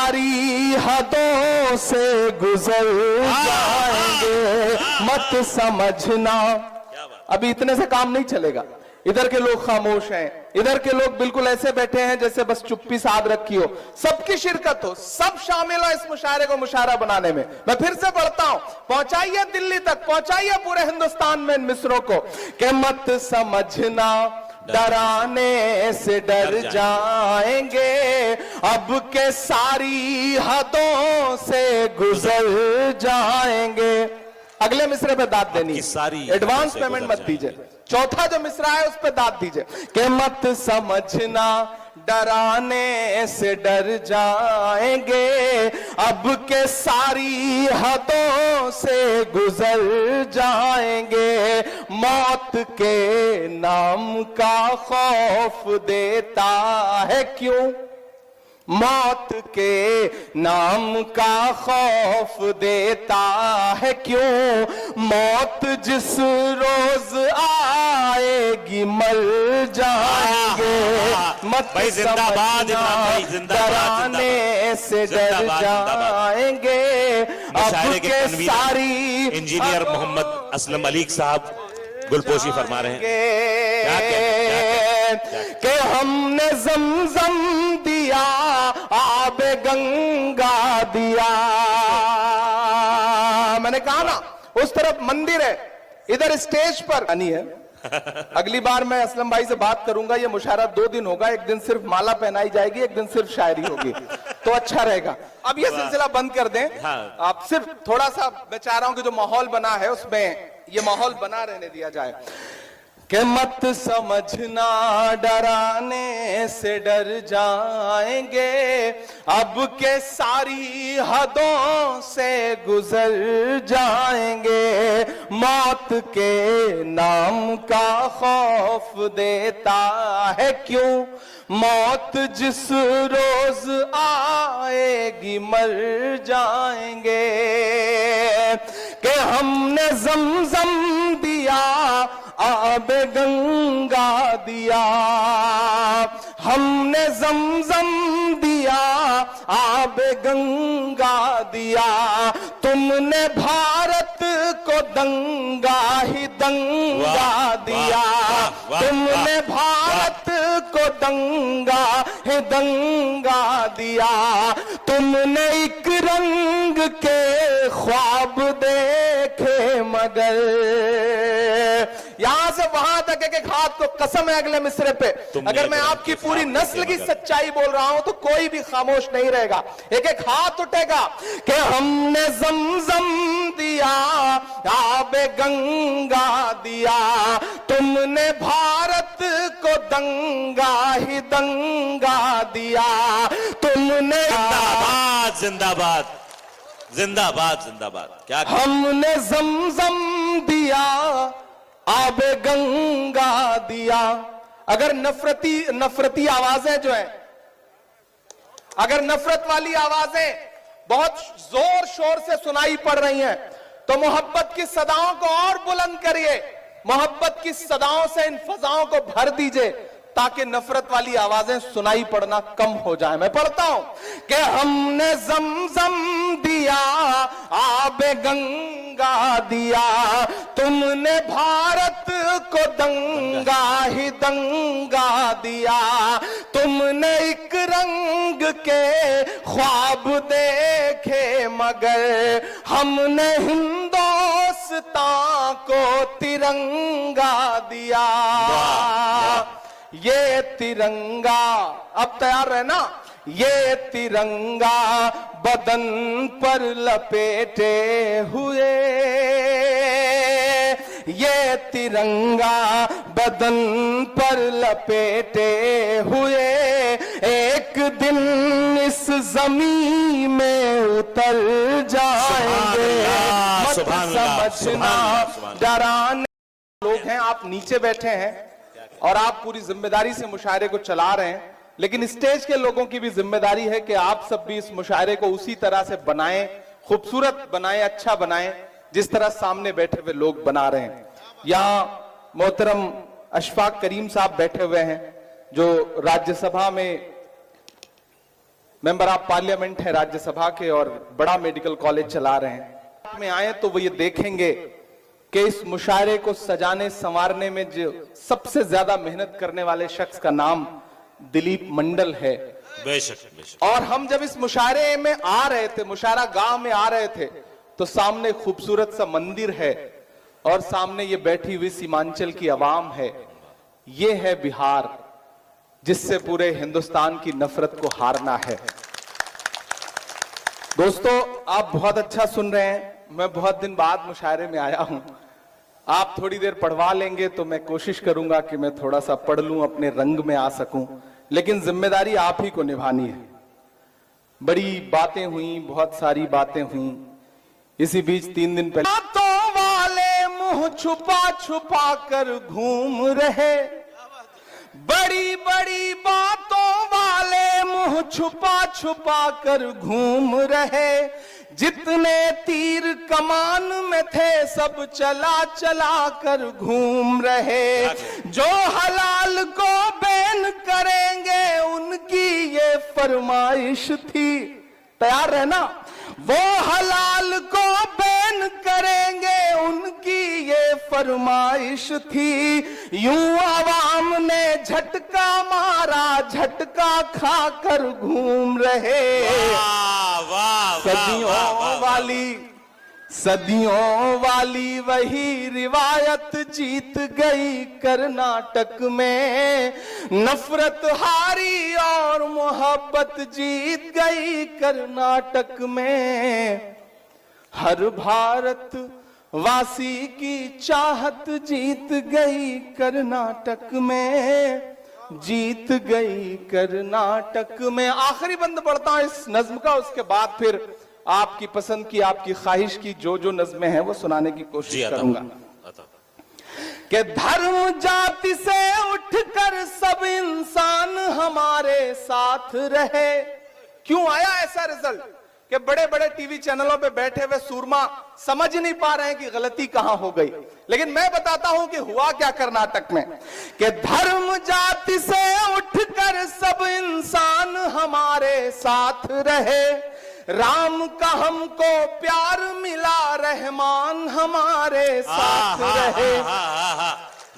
सारी हदों से गुजर जाएंगे, मत समझना। अभी इतने से काम नहीं चलेगा। इधर के लोग खामोश हैं, इधर के लोग बिल्कुल ऐसे बैठे हैं जैसे बस चुप्पी साध रखी हो। सबकी शिरकत हो, सब शामिल हो इस मुशायरे को मुशायरा बनाने में। मैं फिर से पढ़ता हूं, पहुंचाइए दिल्ली तक, पहुंचाइए पूरे हिंदुस्तान में इन मिसरों को कि मत समझना डराने से डर जाएंगे, अब के सारी हदों से गुजर जाएंगे। अगले मिसरे पे दाद देनी, एडवांस पेमेंट मत दीजिए। चौथा जो मिसरा है उस पे दाद दीजिए कि मत समझना डराने से डर जाएंगे, अब के सारी हदों से गुजर जाएंगे, मौत के नाम का खौफ देता है क्यों, मौत के नाम का खौफ देता है क्यों, मौत जिस रोज आएगी मर जाएंगे, मत समझना डराने से डर जाएंगे, अब के सारी। इंजीनियर मोहम्मद असलम अलीक साहब गुलपोशी फरमा रहे हैं कि हमने जमजम दिया, आबे गंगा दिया। मैंने कहा ना उस तरफ मंदिर है, इधर स्टेज पर नहीं है। अगली बार मैं असलम भाई से बात करूंगा, ये मुशायरा 2 दिन होगा, एक दिन सिर्फ माला पहनाई जाएगी, एक दिन सिर्फ शायरी होगी, तो अच्छा रहेगा। अब ये सिलसिला बंद कर दें। आप सिर्फ थोड़ा सा बेचाराओं के जो माहौल बना है उसमें ये माहौल बना रहने दिया जाए कि मत समझना डराने से डर जाएंगे, अब के सारी हदों से गुजर जाएंगे, मौत के नाम का खौफ देता है क्यों, मौत जिस रोज आएगी मर जाएंगे, कि हमने जमजम दिया, आब गंगा दिया, हमने जमजम दिया, आब गंगा दिया, तुमने भारत को दंगा ही दंगा दिया, तुमने भारत को दंगा ही दंगा दिया, तुमने एक रंग के ख्वाब देखे मगर। यहां से वहां तक एक हाथ को कसम है अगले मिसरे पे, अगर मैं आपकी पूरी नस्ल की सच्चाई बोल रहा हूं तो कोई भी खामोश नहीं रहेगा, एक एक हाथ उठेगा कि हमने जमजम दिया, आबे गंगा दिया, तुमने भारत को दंगा ही दंगा दिया, तुमने। जिंदाबाद जिंदाबाद जिंदाबाद जिंदाबाद। क्या हमने जमजम दिया, आबे गंगा दिया। अगर नफरती आवाजें जो है, अगर नफरत वाली आवाजें बहुत जोर शोर से सुनाई पड़ रही हैं, तो मोहब्बत की सदाओं को और बुलंद करिए, मोहब्बत की सदाओं से इन फजाओं को भर दीजिए, ताकि नफरत वाली आवाजें सुनाई पड़ना कम हो जाए। मैं पढ़ता हूं कि हमने जमजम दिया, आबे गंगा दिया, तुमने भारत को दंगा ही दंगा दिया, तुमने एक रंग के ख्वाब देखे मगर, हमने हिंदुस्तान को तिरंगा दिया। ये तिरंगा, अब तैयार है ना, ये तिरंगा बदन पर लपेटे हुए, ये तिरंगा बदन पर लपेटे हुए, एक दिन इस जमीन में उतर जाएंगे, मत समझना डराने। लोग हैं, आप नीचे बैठे हैं और आप पूरी जिम्मेदारी से मुशायरे को चला रहे हैं, लेकिन स्टेज के लोगों की भी जिम्मेदारी है कि आप सब भी इस मुशायरे को उसी तरह से बनाएं, खूबसूरत बनाएं, अच्छा बनाएं, जिस तरह सामने बैठे हुए लोग बना रहे हैं। यहां मोहतरम अशफाक करीम साहब बैठे हुए हैं, जो राज्यसभा में मेंबर ऑफ पार्लियामेंट है राज्यसभा के और बड़ा मेडिकल कॉलेज चला रहे हैं। में आए तो वो ये देखेंगे कि इस मुशायरे को सजाने संवारने में जो सबसे ज्यादा मेहनत करने वाले शख्स का नाम दिलीप मंडल है। बेशक बेशक। और हम जब इस मुशायरे में आ रहे थे, मुशायरा गांव में आ रहे थे, तो सामने खूबसूरत सा मंदिर है और सामने ये बैठी हुई सीमांचल की आवाम है। ये है बिहार, जिससे पूरे हिंदुस्तान की नफरत को हारना है। दोस्तों, आप बहुत अच्छा सुन रहे हैं। मैं बहुत दिन बाद मुशायरे में आया हूं। आप थोड़ी देर पढ़वा लेंगे तो मैं कोशिश करूंगा कि मैं थोड़ा सा पढ़ लूं, अपने रंग में आ सकूं, लेकिन जिम्मेदारी आप ही को निभानी है। बड़ी बातें हुई, बहुत सारी बातें हुई। इसी बीच 3 दिन पहले बातों वाले मुंह छुपा छुपा कर घूम रहे, बड़ी बड़ी बातों वाले मुंह छुपा छुपा कर घूम रहे। जितने तीर कमान में थे सब चला चला कर घूम रहे। जो हलाल को बैन करेंगे उनकी ये फरमाइश थी। तैयार रहना। वो हलाल को बैन करेंगे उनकी ये फरमाइश थी। यूं आवाम ने झटका मारा, झटका खाकर घूम रहे। सदियों वाली वही रिवायत जीत गई कर्नाटक में। नफरत हारी और मोहब्बत जीत गई कर्नाटक में। हर भारत वासी की चाहत जीत गई कर्नाटक में, जीत गई कर्नाटक में। आखिरी बंद पढ़ता हूं इस नज्म का, उसके बाद फिर आपकी पसंद की, आपकी ख्वाहिश की जो नज्में हैं वो सुनाने की कोशिश करूंगा। कि धर्म जाति से उठकर सब इंसान हमारे साथ रहे। क्यों आया ऐसा रिजल्ट कि बड़े बड़े टीवी चैनलों पे बैठे हुए सूरमा समझ नहीं पा रहे हैं कि गलती कहां हो गई। लेकिन मैं बताता हूं कि हुआ क्या कर्नाटक में। कि धर्म जाति से उठकर सब इंसान हमारे साथ रहे। राम का हमको प्यार मिला, रहमान हमारे साथ रहे।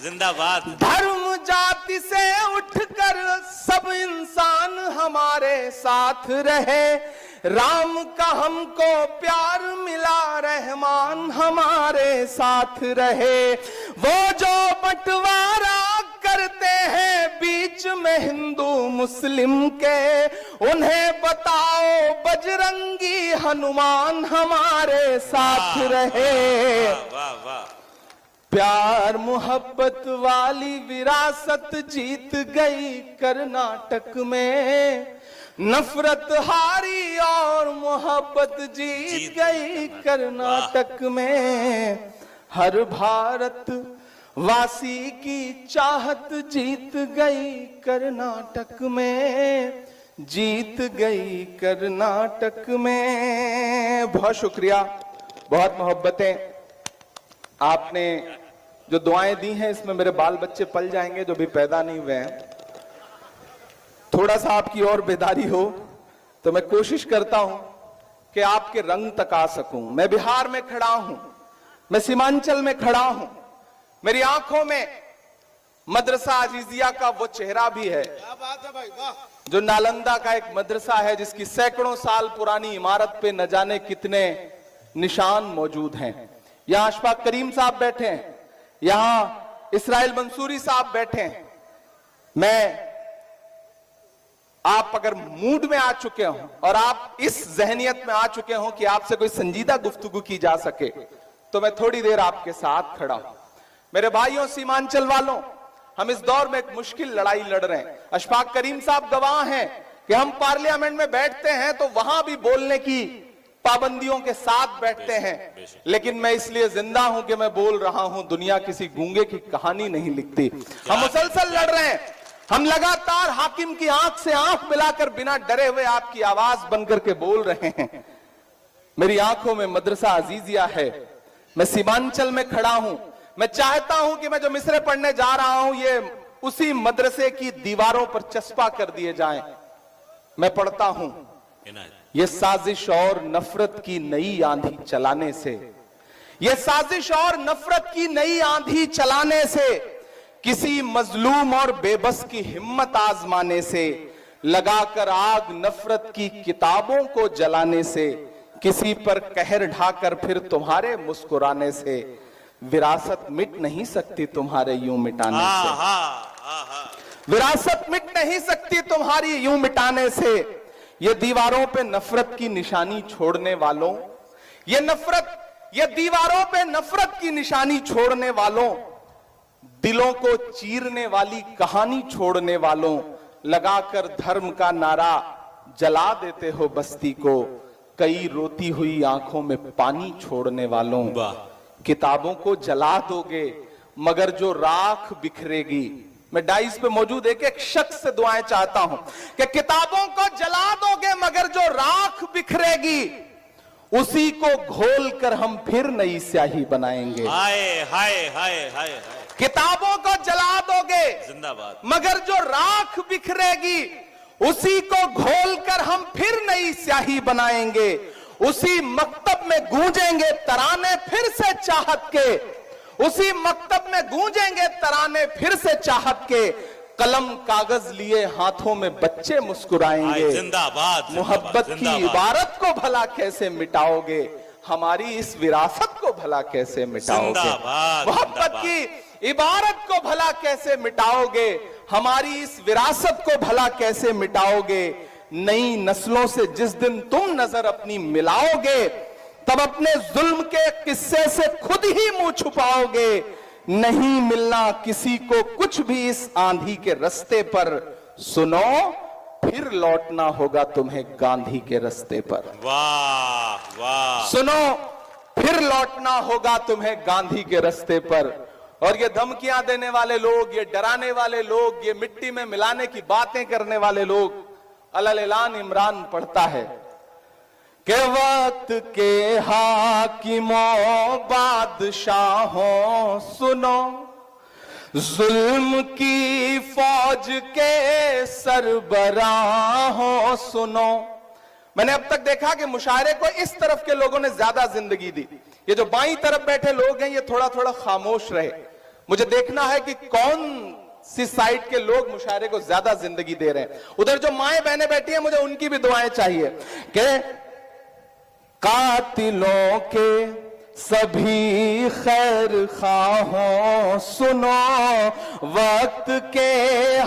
जिंदाबाद। धर्म जाति से उठकर सब इंसान हमारे साथ रहे। राम का हमको प्यार मिला, रहमान हमारे साथ रहे। वो जो बंटवारा करते हैं बीच में हिंदू मुस्लिम के, उन्हें बताओ बजरंगी हनुमान हमारे साथ रहे। वाह वाह। प्यार मोहब्बत वाली विरासत जीत गई कर्नाटक में। नफरत हारी और मोहब्बत जीत गई कर्नाटक में। हर भारत वासी की चाहत जीत गई कर्नाटक में, जीत गई कर्नाटक में। बहुत शुक्रिया, बहुत मोहब्बतें। आपने जो दुआएं दी हैं इसमें मेरे बाल बच्चे पल जाएंगे जो भी पैदा नहीं हुए हैं। थोड़ा सा आपकी और बेदारी हो तो मैं कोशिश करता हूं कि आपके रंग तक आ सकूं। मैं बिहार में खड़ा हूं, मैं सीमांचल में खड़ा हूं। मेरी आंखों में मदरसा अजीजिया का वो चेहरा भी है। क्या बात है भाई, वाह। जो नालंदा का एक मदरसा है जिसकी सैकड़ों साल पुरानी इमारत पे न जाने कितने निशान मौजूद हैं। यहां अशफाक करीम साहब बैठे हैं, यहां इसराइल मंसूरी साहब बैठे हैं। मैं आप अगर मूड में आ चुके हो और आप इस जहनियत में आ चुके हो कि आपसे कोई संजीदा गुफ्तगू की जा सके, तो मैं थोड़ी देर आपके साथ खड़ा हूं। मेरे भाइयों सीमांचल वालों, हम इस दौर में एक मुश्किल लड़ाई लड़ रहे हैं। अशफाक करीम साहब गवाह हैं कि हम पार्लियामेंट में बैठते हैं तो वहां भी बोलने की पाबंदियों के साथ बैठते हैं, लेकिन मैं इसलिए जिंदा हूं कि मैं बोल रहा हूं। दुनिया किसी गूंगे की कहानी नहीं लिखती। हम मुसलसल लड़ रहे हैं। हम लगातार हाकिम की आंख से आंख मिलाकर बिना डरे हुए आपकी आवाज बनकर के बोल रहे हैं। मेरी आंखों में मदरसा अजीजिया है। मैं सीमांचल में खड़ा हूं। मैं चाहता हूं कि मैं जो मिसरे पढ़ने जा रहा हूं ये उसी मदरसे की दीवारों पर चस्पा कर दिए जाएं। मैं पढ़ता हूं, ये साजिश और नफरत की नई आंधी चलाने से, ये साजिश और नफरत की नई आंधी चलाने से, किसी मजलूम और बेबस की हिम्मत आजमाने से, लगाकर आग नफरत की किताबों को जलाने से, किसी पर कहर ढाकर फिर तुम्हारे मुस्कुराने से, विरासत मिट नहीं सकती तुम्हारे यूं मिटाने से, विरासत मिट नहीं सकती तुम्हारी यूं मिटाने से। ये दीवारों पे नफरत की निशानी छोड़ने वालों, ये दीवारों पे नफरत की निशानी छोड़ने वालों, दिलों को चीरने वाली कहानी छोड़ने वालों, लगाकर धर्म का नारा जला देते हो बस्ती को, कई रोती हुई आंखों में पानी छोड़ने वालों। किताबों को जला दोगे मगर जो राख बिखरेगी, मैं डाइस पे मौजूद एक शख्स से दुआएं चाहता हूं कि किताबों को जला दोगे मगर जो राख बिखरेगी, उसी को घोल कर हम फिर नई स्याही बनाएंगे। हाय हाय हाय हाय, किताबों को जला दोगे जिंदाबाद, मगर जो राख बिखरेगी, उसी को घोल कर हम फिर नई स्याही बनाएंगे। उसी मकतब में गूंजेंगे तराने फिर से चाहत के, उसी मकतब में गूंजेंगे तराने फिर से चाहत के, कलम कागज लिए हाथों में बच्चे मुस्कुराएंगे। जिंदाबाद, मोहब्बत की इबारत को भला कैसे मिटाओगे, हमारी इस विरासत को भला कैसे मिटाओगे, मोहब्बत की इबारत को भला कैसे मिटाओगे, हमारी इस विरासत को भला कैसे मिटाओगे। नई नस्लों से जिस दिन तुम नजर अपनी मिलाओगे, तब अपने जुल्म के किस्से से खुद ही मुंह छुपाओगे। नहीं मिलना किसी को कुछ भी इस आंधी के रास्ते पर, सुनो फिर लौटना होगा तुम्हें गांधी के रास्ते पर। वाह वाह, सुनो फिर लौटना होगा तुम्हें गांधी के रास्ते पर। और ये धमकियां देने वाले लोग, ये डराने वाले लोग, ये मिट्टी में मिलाने की बातें करने वाले लोग, अलल ऐलान इमरान पढ़ता है कि वक्त के हाकिमों बादशाहों सुनो, जुल्म की फौज के सरबराहों सुनो। मैंने अब तक देखा कि मुशायरे को इस तरफ के लोगों ने ज्यादा जिंदगी दी, ये जो बाईं तरफ बैठे लोग हैं ये थोड़ा थोड़ा खामोश रहे। मुझे देखना है कि कौन सी साइड के लोग मुशायरे को ज्यादा जिंदगी दे रहे हैं। उधर जो माएं बहनें बैठी हैं, मुझे उनकी भी दुआएं चाहिए कि कातिलों के सभी खैर खाहों सुनो, वक्त के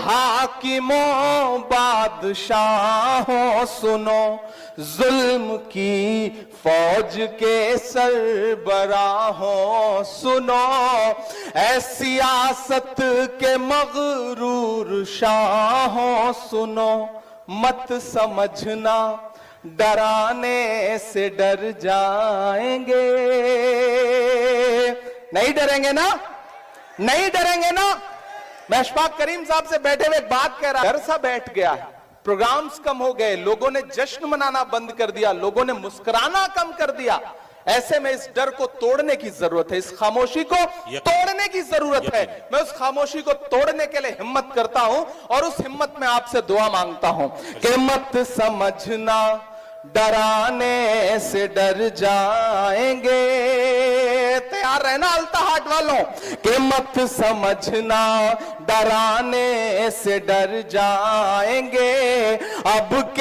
हाकिमों बादशाहों सुनो, जुल्म की फौज के सरबराहों सुनो, ऐ सियासत के मगरूर शाहों सुनो, मत समझना डराने से डर जाएंगे। नहीं डरेंगे ना, नहीं डरेंगे ना। मैं अशफाक करीम साहब से बैठे हुए एक बात कह रहा, डर सा बैठ गया है, प्रोग्राम्स कम हो गए, लोगों ने जश्न मनाना बंद कर दिया, लोगों ने मुस्कुराना कम कर दिया। ऐसे में इस डर को तोड़ने की जरूरत है, इस खामोशी को तोड़ने की जरूरत है। मैं उस खामोशी को तोड़ने के लिए हिम्मत करता हूं और उस हिम्मत में आपसे दुआ मांगता हूं कि मत समझना डराने से डर जाएंगे। तैयार रहना अल्ताहाट वालों कि मत समझना डराने से डर जाएंगे। अब